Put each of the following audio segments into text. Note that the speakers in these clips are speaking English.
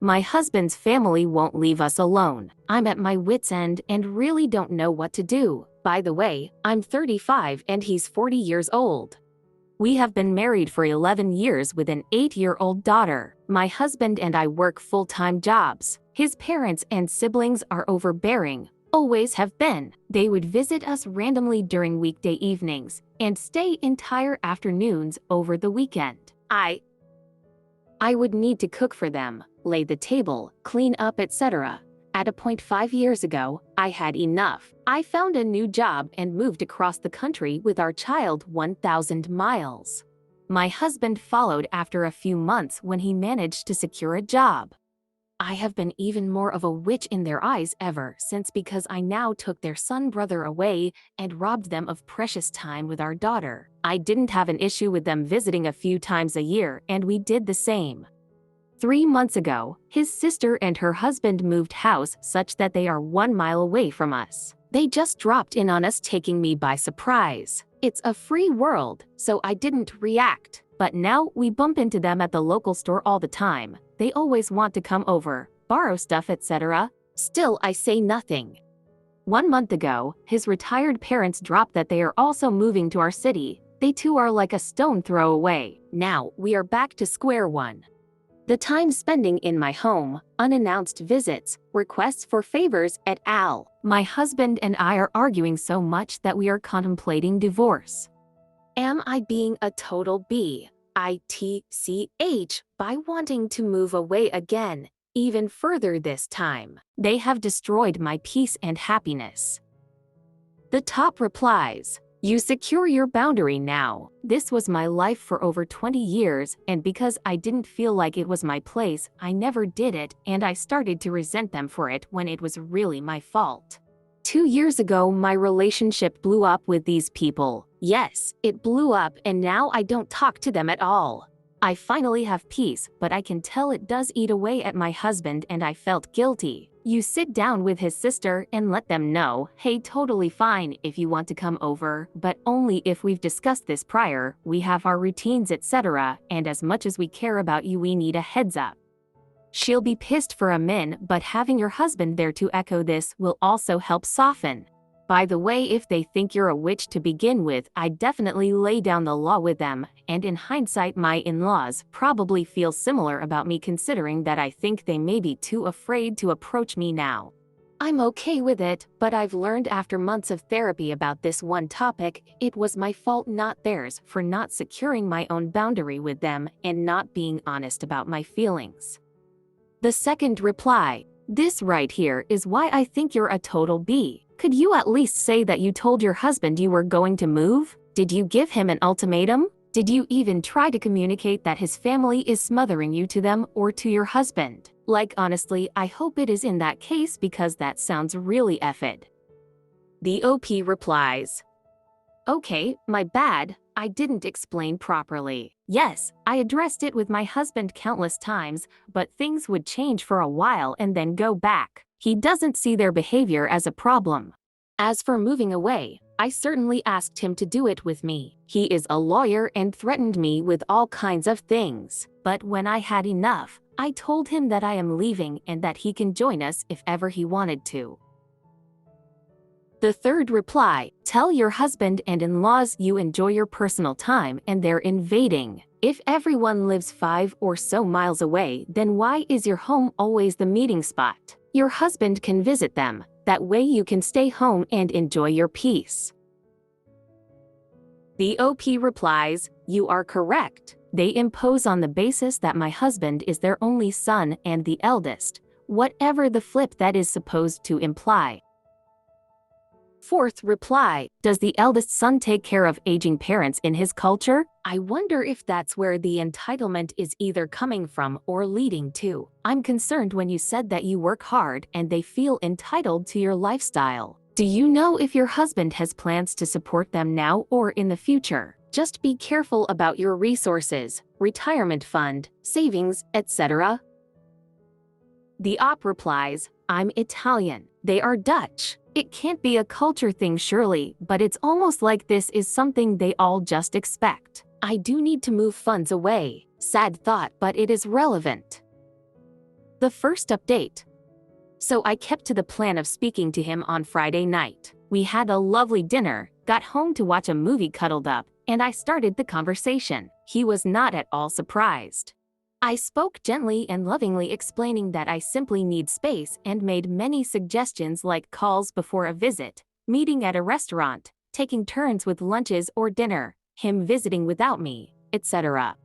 My husband's family won't leave us alone. I'm at my wit's end and really don't know what to do. By the way, I'm 35 and he's 40 years old. We have been married for 11 years with an 8-year-old daughter. My husband and I work full-time jobs. His parents and siblings are overbearing, always have been. They would visit us randomly during weekday evenings and stay entire afternoons over the weekend. I would need to cook for them, lay the table, clean up, etc. At a point 5 years ago, I had enough. I found a new job and moved across the country with our child 1,000 miles. My husband followed after a few months when he managed to secure a job. I have been even more of a witch in their eyes ever since because I now took their son brother away and robbed them of precious time with our daughter. I didn't have an issue with them visiting a few times a year, and we did the same. 3 months ago, his sister and her husband moved house such that they are 1 mile away from us. They just dropped in on us, taking me by surprise. It's a free world, so I didn't react. But now we bump into them at the local store all the time. They always want to come over, borrow stuff, etc. Still, I say nothing. 1 month ago, his retired parents dropped that they are also moving to our city. They too are like a stone throw away. Now, we are back to square one. The time spending in my home, unannounced visits, requests for favors et al. My husband and I are arguing so much that we are contemplating divorce. Am I being a total bitch by wanting to move away again, even further this time? They have destroyed my peace and happiness. The top replies, "You secure your boundary now. This was my life for over 20 years, and because I didn't feel like it was my place, I never did it, and I started to resent them for it when it was really my fault. 2 years ago, my relationship blew up with these people. Yes, it blew up, and now I don't talk to them at all. I finally have peace, but I can tell it does eat away at my husband, and I felt guilty. You sit down with his sister and let them know, hey, totally fine if you want to come over, but only if we've discussed this prior, we have our routines, etc., and as much as we care about you, we need a heads up." She'll be pissed for a min, but having your husband there to echo this will also help soften. By the way, if they think you're a witch to begin with, I'd definitely lay down the law with them, and in hindsight my in-laws probably feel similar about me, considering that I think they may be too afraid to approach me now. I'm okay with it, but I've learned after months of therapy about this one topic, it was my fault, not theirs, for not securing my own boundary with them and not being honest about my feelings. The second reply, "This right here is why I think you're a total B. Could you at least say that you told your husband you were going to move? Did you give him an ultimatum? Did you even try to communicate that his family is smothering you to them or to your husband? Like, honestly, I hope it is in that case because that sounds really effed." The OP replies, "Okay, my bad. I didn't explain properly. Yes, I addressed it with my husband countless times, but things would change for a while and then go back. He doesn't see their behavior as a problem. As for moving away, I certainly asked him to do it with me. He is a lawyer and threatened me with all kinds of things. But when I had enough, I told him that I am leaving and that he can join us if ever he wanted to." The third reply, "Tell your husband and in-laws you enjoy your personal time and they're invading. If everyone lives 5 or so miles away, then why is your home always the meeting spot? Your husband can visit them. That way you can stay home and enjoy your peace." The OP replies, "You are correct. They impose on the basis that my husband is their only son and the eldest, whatever the flip that is supposed to imply." Fourth reply, "Does the eldest son take care of aging parents in his culture? I wonder if that's where the entitlement is either coming from or leading to. I'm concerned when you said that you work hard and they feel entitled to your lifestyle. Do you know if your husband has plans to support them now or in the future? Just be careful about your resources, retirement fund, savings, etc." The OP replies, "I'm Italian. They are Dutch. It can't be a culture thing surely, but it's almost like this is something they all just expect. I do need to move funds away. Sad thought, but it is relevant." The first update. So I kept to the plan of speaking to him on Friday night. We had a lovely dinner, got home to watch a movie cuddled up, and I started the conversation. He was not at all surprised. I spoke gently and lovingly, explaining that I simply need space, and made many suggestions like calls before a visit, meeting at a restaurant, taking turns with lunches or dinner, him visiting without me, etc.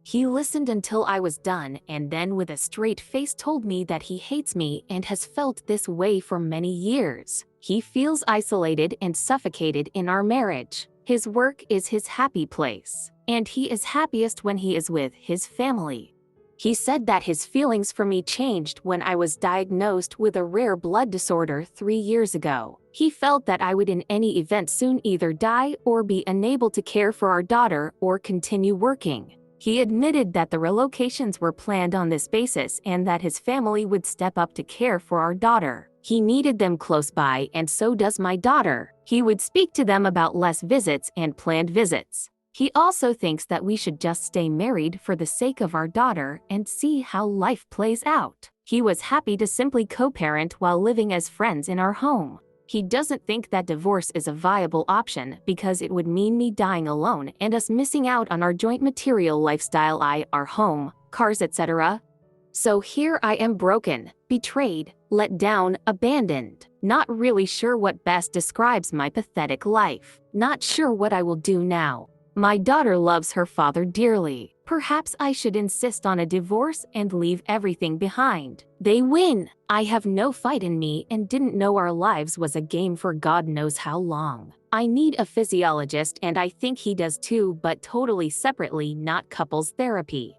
He listened until I was done, and then with a straight face told me that he hates me and has felt this way for many years. He feels isolated and suffocated in our marriage. His work is his happy place, and he is happiest when he is with his family. He said that his feelings for me changed when I was diagnosed with a rare blood disorder 3 years ago. He felt that I would in any event soon either die or be unable to care for our daughter or continue working. He admitted that the relocations were planned on this basis and that his family would step up to care for our daughter. He needed them close by, and so does my daughter. He would speak to them about less visits and planned visits. He also thinks that we should just stay married for the sake of our daughter and see how life plays out. He was happy to simply co-parent while living as friends in our home. He doesn't think that divorce is a viable option because it would mean me dying alone and us missing out on our joint material lifestyle, our home, cars, etc. So here I am, broken, betrayed, let down, abandoned. Not really sure what best describes my pathetic life. Not sure what I will do now. My daughter loves her father dearly. Perhaps I should insist on a divorce and leave everything behind. They win. I have no fight in me and didn't know our lives was a game for God knows how long. I need a physiologist, and I think he does too, but totally separately, not couples therapy.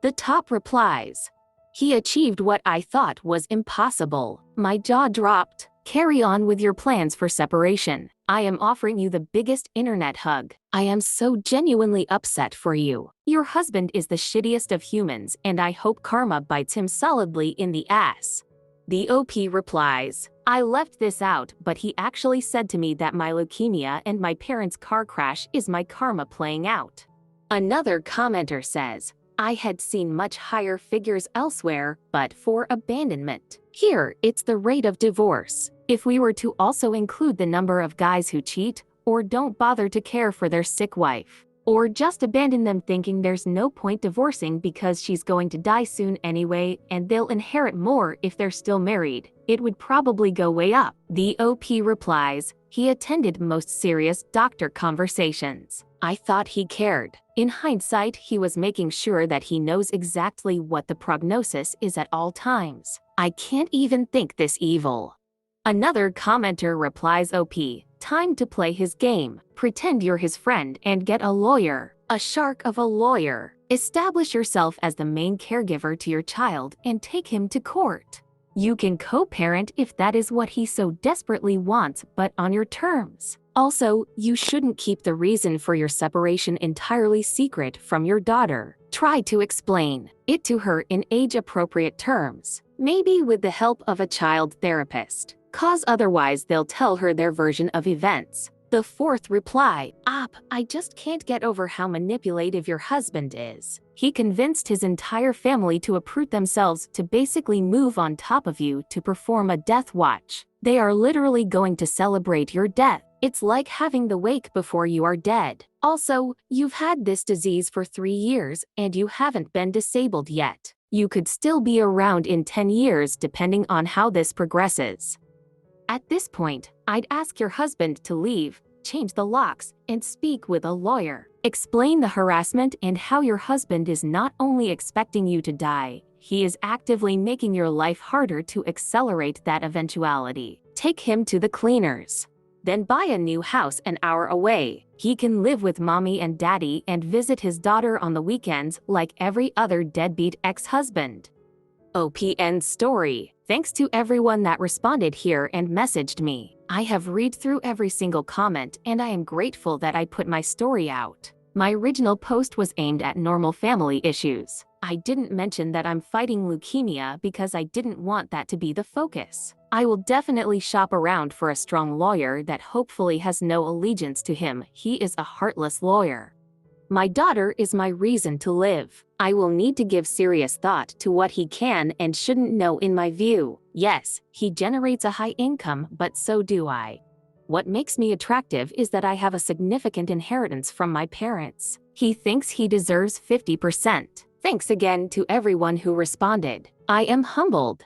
The top replies. He achieved what I thought was impossible. My jaw dropped. Carry on with your plans for separation. I am offering you the biggest internet hug. I am so genuinely upset for you. Your husband is the shittiest of humans, and I hope karma bites him solidly in the ass. The OP replies, I left this out, but he actually said to me that my leukemia and my parents' car crash is my karma playing out. Another commenter says, I had seen much higher figures elsewhere, but for abandonment. Here, it's the rate of divorce. If we were to also include the number of guys who cheat, or don't bother to care for their sick wife, or just abandon them thinking there's no point divorcing because she's going to die soon anyway and they'll inherit more if they're still married, it would probably go way up. The OP replies, he attended most serious doctor conversations. I thought he cared. In hindsight, he was making sure that he knows exactly what the prognosis is at all times. I can't even think this evil. Another commenter replies, OP, time to play his game. Pretend you're his friend and get a lawyer. A shark of a lawyer. Establish yourself as the main caregiver to your child and take him to court. You can co-parent if that is what he so desperately wants, but on your terms. Also, you shouldn't keep the reason for your separation entirely secret from your daughter. Try to explain it to her in age-appropriate terms, maybe with the help of a child therapist, cause otherwise they'll tell her their version of events. The fourth reply, I just can't get over how manipulative your husband is. He convinced his entire family to uproot themselves to basically move on top of you to perform a death watch. They are literally going to celebrate your death. It's like having the wake before you are dead. Also, you've had this disease for 3 years and you haven't been disabled yet. You could still be around in 10 years depending on how this progresses. At this point, I'd ask your husband to leave, change the locks, and speak with a lawyer. Explain the harassment and how your husband is not only expecting you to die, he is actively making your life harder to accelerate that eventuality. Take him to the cleaners. Then buy a new house an hour away. He can live with mommy and daddy and visit his daughter on the weekends like every other deadbeat ex-husband. OPN story. Thanks to everyone that responded here and messaged me. I have read through every single comment and I am grateful that I put my story out. My original post was aimed at normal family issues. I didn't mention that I'm fighting leukemia because I didn't want that to be the focus. I will definitely shop around for a strong lawyer that hopefully has no allegiance to him. He is a heartless lawyer. My daughter is my reason to live. I will need to give serious thought to what he can and shouldn't know in my view. Yes, he generates a high income, but so do I. What makes me attractive is that I have a significant inheritance from my parents. He thinks he deserves 50%. Thanks again to everyone who responded. I am humbled.